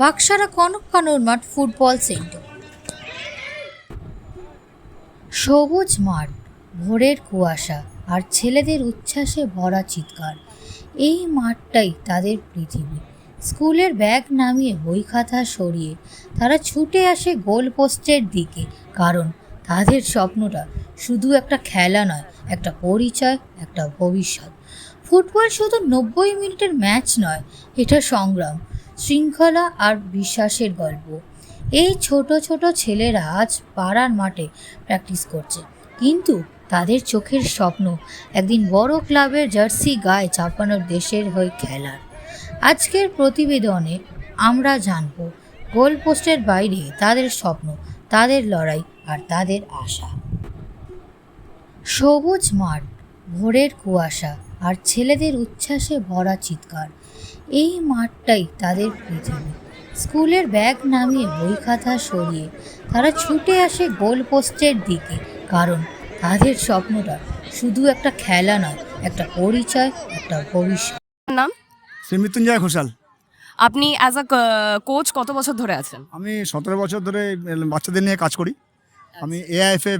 বাকসারা কনক কানুর মাঠ football centre. সবুজ মাঠ, ভোরের কুয়াশা আর ছেলেদের উচ্ছ্বাসে ভরা চিৎকার। এই মাঠটাই তাদের পৃথিবী। স্কুলের ব্যাগ নামিয়ে বই খাতা সরিয়ে তারা ছুটে আসে গোল পোস্টের দিকে, কারণ তাদের স্বপ্নটা শুধু একটা খেলা নয়, একটা পরিচয়, একটা ভবিষ্যৎ। ফুটবল শুধু 90 মিনিটের ম্যাচ নয়, এটা সংগ্রাম, শৃঙ্খলা আর বিশ্বাসের গল্প। এই ছোট ছোট ছেলেরা আজ পাড়ার মাঠে প্র্যাকটিস করছে, কিন্তু তাদের চোখের স্বপ্ন একদিন বড় ক্লাবের জার্সি গায়ে চাপানোর দেশের হয়ে খেলার। আজকের প্রতিবেদনে আমরা জানব গোল পোস্টের বাইরে তাদের স্বপ্ন, তাদের লড়াই আর তাদের আশা। সবুজ মাঠ, ভোরের কুয়াশা আর ছেলেদের উচ্ছ্বাসে ভরা চিৎকার। এই মাঠটাই তাদের পৃথিবী। স্কুলের ব্যাগ নামিয়ে বই খাতা সরিয়ে তারা ছুটে আসে গোল পোস্টের দিকে, কারণ তাদের স্বপ্নটা শুধু একটা খেলা নয়, একটা পরিচয়, একটা ভবিষ্যৎ। নাম? শ্রী মৃত্যুঞ্জয় ঘোষাল। আপনি অ্যাজ আ কোচ কত বছর ধরে আছেন? আমি 17 বছর ধরে বাচ্চাদের নিয়ে কাজ করি। আমি এআইএফএ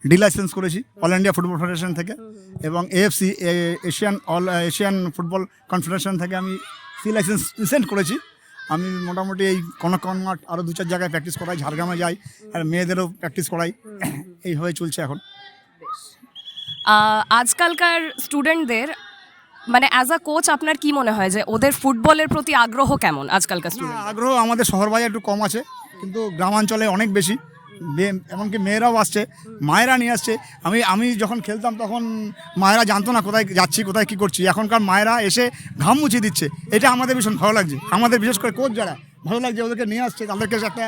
ডি লাইসেন্স করেছি অল ইন্ডিয়া ফুটবল ফেডারেশন থেকে, এবং এএফসি এশিয়ান ফুটবল কনফেডারেশন থেকে আমি সি লাইসেন্স রিসেন্ট করেছি। আমি মোটামুটি এই কনক মাঠ আরও 2-4 জায়গায় প্র্যাকটিস করাই, ঝাড়গ্রামে যাই, আর মেয়েদেরও প্র্যাকটিস করাই। এইভাবে চলছে এখন। আজকালকার স্টুডেন্টদের মানে অ্যাজ আ কোচ আপনার কি মনে হয় যে ওদের ফুটবলের প্রতি আগ্রহ কেমন আজকালকার স্টুডেন্ট? আগ্রহ আমাদের শহর বাজারে একটু কম আছে, কিন্তু গ্রামাঞ্চলে অনেক বেশি। এমনকি মেয়েরাও আসছে, মায়েরা নিয়ে আসছে। আমি যখন খেলতাম তখন মায়েরা জানতো না কোথায় যাচ্ছি, কোথায় কী করছি। এখনকার মায়েরা এসে ঘাম মুছিয়ে দিচ্ছে, এটা আমাদের ভীষণ ভালো লাগছে। আমাদের বিশেষ করে কোচ যারা, ভালো লাগছে ওদেরকে নিয়ে আসছে, তাদেরকে একটা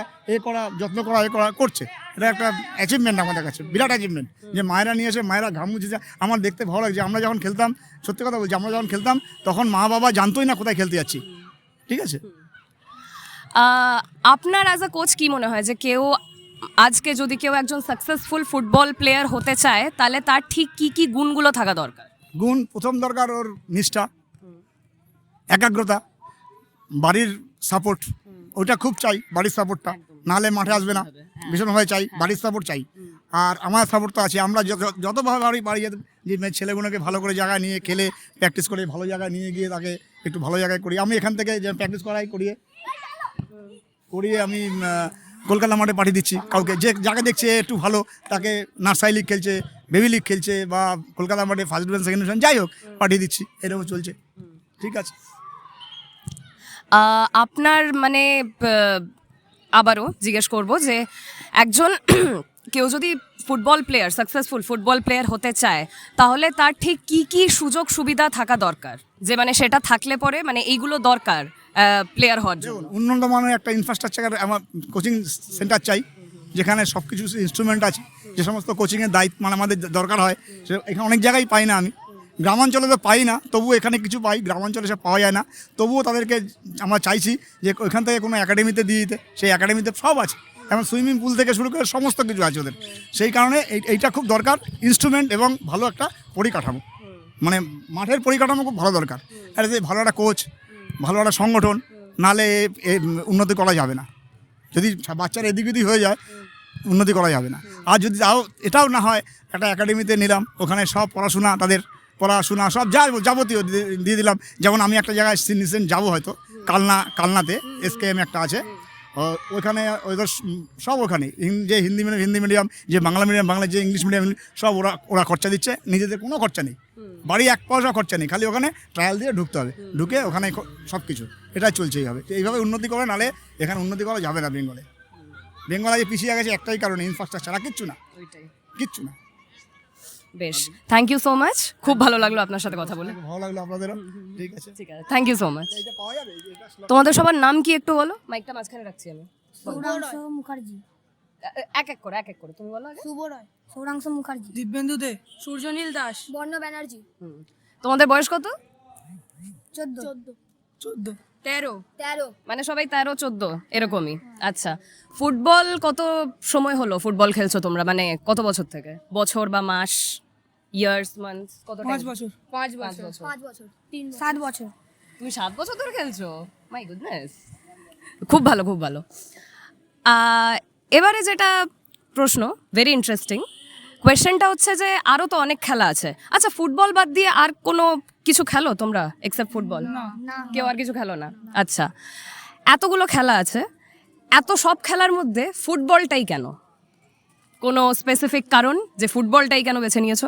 যত্ন করা করছে। এটা একটা অ্যাচিভমেন্ট আমাদের কাছে, বিরাট অ্যাচিভমেন্ট যে মায়েরা নিয়ে এসে মায়েরা ঘাম মুছিয়ে যায়। আমার দেখতে ভালো লাগছে। আমরা যখন খেলতাম, সত্যি কথা বলছি, আমরা যখন খেলতাম তখন মা বাবা জানতোই না কোথায় খেলতে যাচ্ছি। ঠিক আছে, আপনার অ্যাজ আ কোচ কি মনে হয় যে আজকে যদি কেউ একজন সাকসেসফুল ফুটবল প্লেয়ার হতে চায়, তাহলে তার ঠিক কি কি গুণগুলো থাকা দরকার? গুণ প্রথম দরকার ওর নিষ্ঠা, একাগ্রতা, বাড়ির সাপোর্ট, ওইটা খুব চাই। বাড়ির সাপোর্টটা নাহলে মাঠে আসবে না, ভীষণভাবে চাই। বাড়ির সাপোর্ট চাই, আর আমার সাপোর্ট তো আছে। আমরা যতভাবে বাড়ি যে ছেলেগুলোকে ভালো করে জায়গায় নিয়ে খেলে প্র্যাকটিস করে ভালো জায়গায় নিয়ে গিয়ে তাকে একটু ভালো জায়গায় করি। আমি এখান থেকে যে প্র্যাকটিস করিয়ে আমি কলকাতা মাঠে পাঠিয়ে দিচ্ছি কাউকে, যে যাকে দেখছে একটু ভালো, তাকে নার্সারি লিগ খেলছে, বেবি লিগ খেলছে, বা কলকাতা মাঠে ফার্স্ট ডিভিশন সেকেন্ড ডিভিশন যাই হোক পাঠিয়ে দিচ্ছি। এরকম চলছে। ঠিক আছে, আপনার মানে আবারও জিজ্ঞেস করব যে একজন কেউ যদি সাকসেসফুল ফুটবল প্লেয়ার হতে চায়, তাহলে তার ঠিক কি কি সুযোগ সুবিধা থাকা দরকার, যে মানে সেটা থাকলে পরে মানে এইগুলো দরকার প্লেয়ার হওয়ার জন্য? উন্নত মানের একটা ইনফ্রাস্ট্রাকচার, আমার কোচিং সেন্টার চাই, যেখানে সব কিছু ইনস্ট্রুমেন্ট আছে, যে সমস্ত কোচিংয়ের দায়িত্ব মানে আমাদের দরকার হয়, সে এখানে অনেক জায়গায় পাই না। আমি গ্রামাঞ্চলে তো পাই না, তবুও এখানে কিছু পাই। গ্রামাঞ্চলে সব পাওয়া যায় না, তবুও তাদেরকে আমরা চাইছি যে ওইখান থেকে কোনো একাডেমিতে দিয়ে দিতে। সেই একাডেমিতে সব আছে, এখন সুইমিং পুল থেকে শুরু করে সমস্ত কিছু আছে ওদের। সেই কারণে এইটা খুব দরকার, ইনস্ট্রুমেন্ট এবং ভালো একটা পরিকাঠামো, মানে মাঠের পরিকাঠামো খুব ভালো দরকার। আর যে ভালো একটা কোচ, ভালো একটা সংগঠন, নাহলে উন্নতি করা যাবে না। যদি বাচ্চার এদিক ওদিক হয়ে যায়, উন্নতি করা যাবে না। আর যদি এটাও না হয়, একটা একাডেমিতে নিলাম, ওখানে সব পড়াশোনা সব যাবতীয় দিয়ে দিলাম। যেমন আমি একটা জায়গায় রিসেন্ট যাবো, হয়তো কালনাতে SKM একটা আছে, ওইখানে ওদের সব ওখানে যে হিন্দি মিডিয়াম, যে বাংলা মিডিয়াম বাংলা, যে ইংলিশ মিডিয়াম সব ওরা খরচা দিচ্ছে, নিজেদের কোনো খরচা নেই, বাড়ি 1 পয়সা খরচা নেই, খালি ওখানে ট্রায়াল দিয়ে ঢুকতে হবে, ঢুকে ওখানে সব কিছু। এটা চলছে এইভাবে উন্নতি করে, নাহলে এখানে উন্নতি করা যাবে না। বেঙ্গলে যে পিছিয়ে গেছে একটাই কারণে, ইনফ্রাস্ট্রাকচার, আর কিচ্ছু না। বেশ, থ্যাংক ইউ সো মাচ। খুব ভালো লাগলো আপনার সাথে কথা বলে। ভালো লাগলো আপনাদেরও। ঠিক আছে, থ্যাংক ইউ সো মাচ। তোমাদের সবার নাম কি একটু বলো? মাইকটা মাঝখানে রাখছি আমি। সৌরাংশ মুখার্জি। এক এক করে তুমি বলো আগে। শুভ রয়, সৌরাংশ মুখার্জি, দিব্যেন্দু দে, সূর্যনীল দাস, বর্ণ ব্যানার্জি। তোমাদের বয়স কত? 14 13 13 মানে সবাই 13-14 এরকমই। আচ্ছা, ফুটবল কত সময় হলো ফুটবল খেলছো তোমরা, মানে কত বছর থেকে? বছর বা মাস, ইয়ার্স, মান্থস, কত? 5 বছর। 5 বছর। 5 বছর 7 বছর। তুমি 7 বছর ধরে খেলছো? My goodness. খুব ভালো, খুব ভালো। এবারে যেটা প্রশ্ন, ভেরি ইন্টারেস্টিং কোয়েশ্চেনটা হচ্ছে যে আরও তো অনেক খেলা আছে। আচ্ছা, ফুটবল বাদ দিয়ে আর কোনো কিছু খেলো তোমরা এক্সেপ্ট ফুটবল? কেউ আর কিছু খেলো না? আচ্ছা, এতগুলো খেলা আছে, এত সব খেলার মধ্যে ফুটবলটাই কেন? কোনো স্পেসিফিক কারণ যে ফুটবলটাই কেন বেছে নিয়েছো?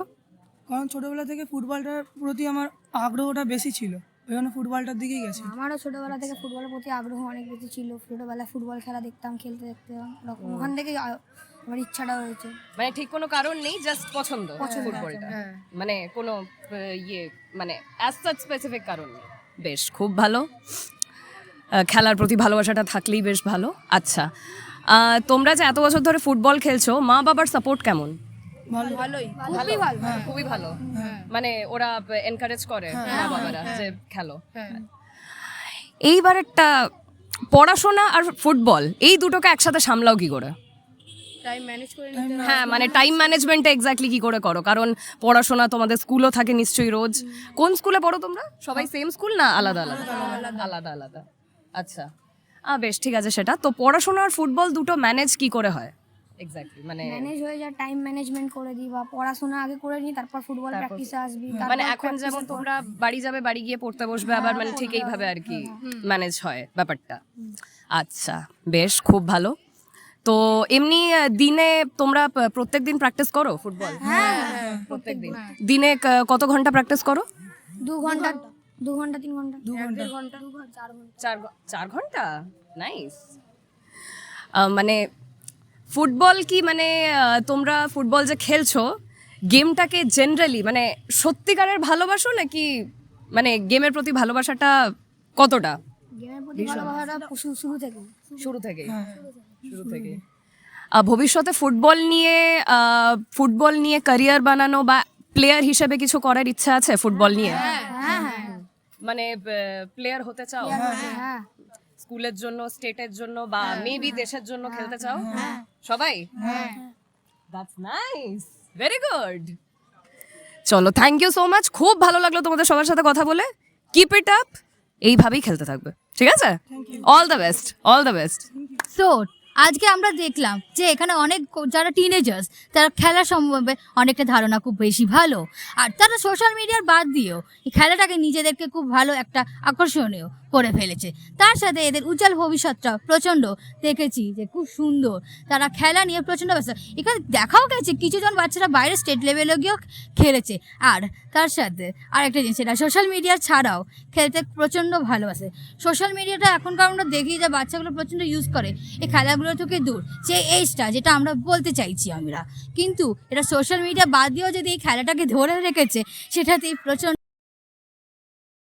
কারণ ছোটবেলা থেকে ফুটবলটার প্রতি আমার আগ্রহটা বেশি ছিল, ওই জন্য ফুটবলটার দিকেই গেছি। আমারও ছোটবেলা থেকে ফুটবলের প্রতি আগ্রহ অনেক বেশি ছিল। ছোটবেলায় ফুটবল খেলা দেখতাম, খেলতে দেখতাম, ওখান থেকেই আমার ইচ্ছাটা হয়েছে। মানে ঠিক কোনো কারণ নেই, জাস্ট পছন্দ ফুটবলটা, মানে কোনো মানে অ্যাজ সাচ স্পেসিফিক কারণ নেই। বেশ, খুব ভালো। খেলার প্রতি ভালোবাসাটা থাকলেই বেশ ভালো। আচ্ছা, তোমরা যে এত বছর ধরে ফুটবল খেলছো, মা বাবার সাপোর্ট কেমন? ভালোই। খুবই ভালো। খুবই ভালো, মানে ওরা এনকারেজ করে মা বাবারা যে খেলো। এইবারেরটা পড়াশোনা আর ফুটবল এই দুটোকে একসাথে সামলাও কি করে? টাইম ম্যানেজ করে হ্যাঁ, মানে টাইম ম্যানেজমেন্টটা এক্স্যাক্টলি কি করে করো? কারণ পড়াশোনা, তোমাদের স্কুলও থাকে নিশ্চয়ই রোজ। কোন স্কুলে পড়ো তোমরা? সবাই সেম স্কুল না আলাদা আলাদা? আলাদা আলাদা। আচ্ছা, বেশ, ঠিক আছে। সেটা তো পড়াশোনা আর ফুটবল দুটো ম্যানেজ কি করে হয় এক্স্যাক্টলি? মানে ম্যানেজ হয়ে যায়, টাইম ম্যানেজমেন্ট করে দিই, বা পড়াশোনা আগে করে নিই, তারপর ফুটবল প্র্যাকটিসে আসবি। মানে এখন যেমন তোমরা বাড়ি যাবে, বাড়ি গিয়ে পড়তে বসবে, আবার মানে ঠিক এইভাবে আর কি ম্যানেজ হয় ব্যাপারটা। আচ্ছা, বেশ, খুব ভালো। তো এমনি দিনে তোমরা প্রত্যেক দিন প্র্যাকটিস করো ফুটবল? প্রত্যেক দিন। দিনে কত ঘন্টা প্র্যাকটিস করো? 2 ঘন্টা 3 ঘন্টা 4 ঘন্টা। নাইস। মানে ফুটবল কি মানে তোমরা ফুটবল যে খেলছো, গেমটাকে জেনারেলি মানে সত্যিকারের ভালোবাসো, নাকি মানে গেমের প্রতি ভালোবাসাটা কতটা? গেমের প্রতি ভালোবাসাটা শুরু থেকে। শুরু থেকে ভবিষ্যতে ফুটবল নিয়ে ক্যারিয়ার বানানো বা প্লেয়ার হিসেবে কিছু করার ইচ্ছা আছে ফুটবল নিয়ে? মানে প্লেয়ার হতে চাও? হ্যাঁ, স্কুলের জন্য, স্টেটের জন্য, বা মেবি দেশের জন্য খেলতে চাও সবাই? That's nice, very good. চলো, থ্যাংক ইউ সো মাচ। খুব ভালো লাগলো তোমাদের সবার সাথে কথা বলে। কিপ ইট আপ, এইভাবেই খেলতে থাকবে, ঠিক আছে? All the best, all the best. So আজকে আমরা দেখলাম যে এখানে অনেক যারা টিনেজার্স, তারা খেলা সম্বন্ধে অনেকটা ধারণা খুব বেশি ভালো, আর তারা সোশ্যাল মিডিয়ার বাদ দিয়েও এই খেলাটাকে নিজেদেরকে খুব ভালো একটা আকর্ষণীয় করে ফেলেছে। তার সাথে এদের উজ্জ্বল ভবিষ্যৎটা প্রচণ্ড দেখেছি যে খুব সুন্দর, তারা খেলা নিয়ে প্রচণ্ড ব্যস্ত। এখানে দেখাও গেছে কিছুজন বাচ্চারা বাইরে স্টেট লেভেলে গিয়েও খেলেছে। আর তার সাথে আরেকটা জিনিস, সেটা সোশ্যাল মিডিয়া ছাড়াও খেলতে প্রচণ্ড ভালোবাসে। সোশ্যাল মিডিয়াটা এখনকার আমরা দেখি যে বাচ্চাগুলো প্রচণ্ড ইউজ করে এই খেলাগুলো থেকে দূর, যে এইজটা যেটা আমরা বলতে চাইছি আমরা, কিন্তু এটা সোশ্যাল মিডিয়া বাদ দিয়েও যদি এই খেলাটাকে ধরে রেখেছে, সেটাতেই প্রচণ্ড